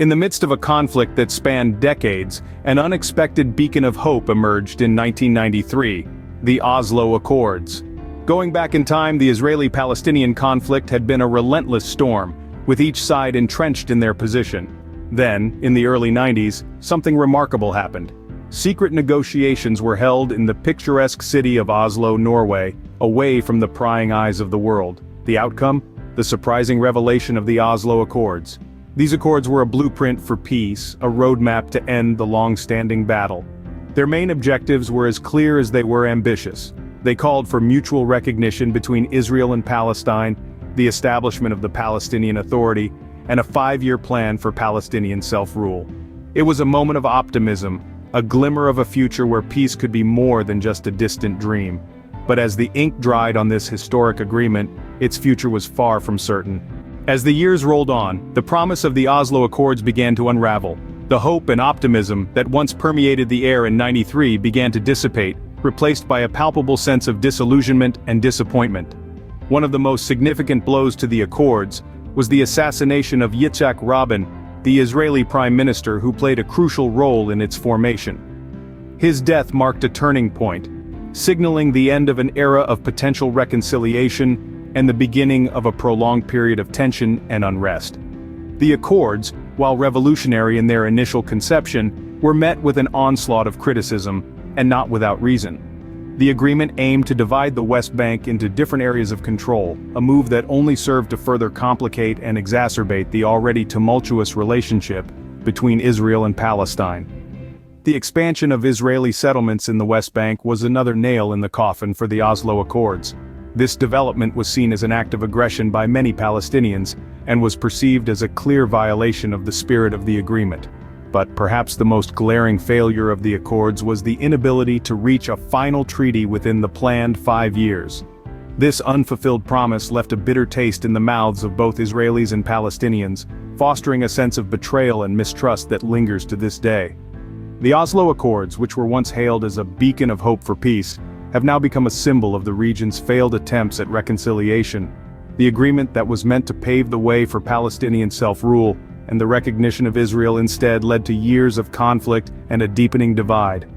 In the midst of a conflict that spanned decades, an unexpected beacon of hope emerged in 1993, the Oslo Accords. Going back in time, the Israeli-Palestinian conflict had been a relentless storm, with each side entrenched in their position. Then, in the early 90s, something remarkable happened. Secret negotiations were held in the picturesque city of Oslo, Norway, away from the prying eyes of the world. The outcome? The surprising revelation of the Oslo Accords. These accords were a blueprint for peace, a roadmap to end the long-standing battle. Their main objectives were as clear as they were ambitious. They called for mutual recognition between Israel and Palestine, the establishment of the Palestinian Authority, and a 5-year plan for Palestinian self-rule. It was a moment of optimism, a glimmer of a future where peace could be more than just a distant dream. But as the ink dried on this historic agreement, its future was far from certain. As the years rolled on, the promise of the Oslo Accords began to unravel. The hope and optimism that once permeated the air in '93 began to dissipate, replaced by a palpable sense of disillusionment and disappointment. One of the most significant blows to the Accords was the assassination of Yitzhak Rabin, the Israeli prime minister who played a crucial role in its formation. His death marked a turning point, signaling the end of an era of potential reconciliation and the beginning of a prolonged period of tension and unrest. The Accords, while revolutionary in their initial conception, were met with an onslaught of criticism, and not without reason. The agreement aimed to divide the West Bank into different areas of control, a move that only served to further complicate and exacerbate the already tumultuous relationship between Israel and Palestine. The expansion of Israeli settlements in the West Bank was another nail in the coffin for the Oslo Accords. This development was seen as an act of aggression by many Palestinians, and was perceived as a clear violation of the spirit of the agreement. But perhaps the most glaring failure of the Accords was the inability to reach a final treaty within the planned 5 years. This unfulfilled promise left a bitter taste in the mouths of both Israelis and Palestinians, fostering a sense of betrayal and mistrust that lingers to this day. The Oslo Accords, which were once hailed as a beacon of hope for peace, have now become a symbol of the region's failed attempts at reconciliation. The agreement that was meant to pave the way for Palestinian self-rule, and the recognition of Israel instead led to years of conflict and a deepening divide.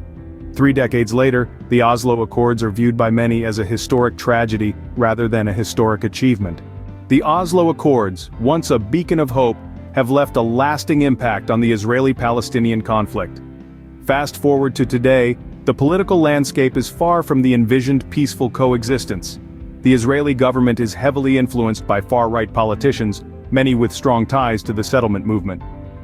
3 decades later, the Oslo Accords are viewed by many as a historic tragedy rather than a historic achievement. The Oslo Accords, once a beacon of hope, have left a lasting impact on the Israeli-Palestinian conflict. Fast forward to today, the political landscape is far from the envisioned peaceful coexistence. The Israeli government is heavily influenced by far-right politicians, many with strong ties to the settlement movement.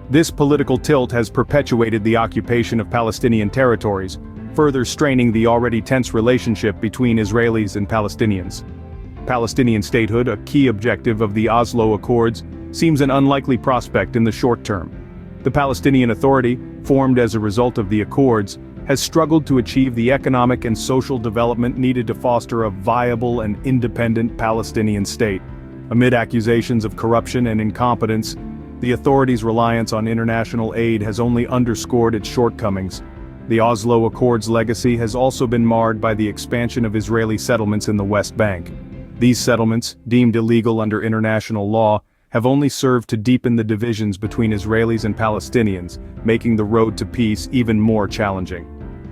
This political tilt has perpetuated the occupation of Palestinian territories, further straining the already tense relationship between Israelis and Palestinians. Palestinian statehood, a key objective of the Oslo Accords, seems an unlikely prospect in the short term. The Palestinian Authority, formed as a result of the Accords, has struggled to achieve the economic and social development needed to foster a viable and independent Palestinian state. Amid accusations of corruption and incompetence, the authorities' reliance on international aid has only underscored its shortcomings. The Oslo Accords' legacy has also been marred by the expansion of Israeli settlements in the West Bank. These settlements, deemed illegal under international law, have only served to deepen the divisions between Israelis and Palestinians, making the road to peace even more challenging.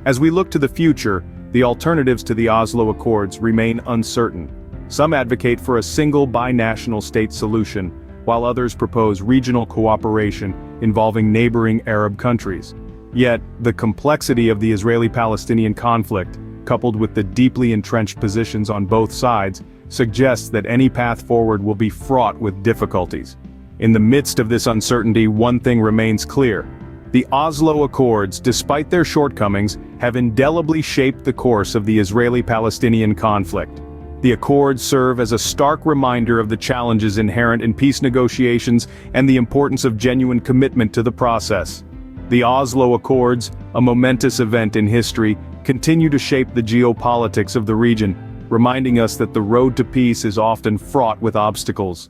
As we look to the future, the alternatives to the Oslo Accords remain uncertain. Some advocate for a single binational state solution, while others propose regional cooperation involving neighboring Arab countries. Yet, the complexity of the Israeli-Palestinian conflict, coupled with the deeply entrenched positions on both sides, suggests that any path forward will be fraught with difficulties. In the midst of this uncertainty, one thing remains clear. The Oslo Accords, despite their shortcomings, have indelibly shaped the course of the Israeli-Palestinian conflict. The Accords serve as a stark reminder of the challenges inherent in peace negotiations and the importance of genuine commitment to the process. The Oslo Accords, a momentous event in history, continue to shape the geopolitics of the region, reminding us that the road to peace is often fraught with obstacles.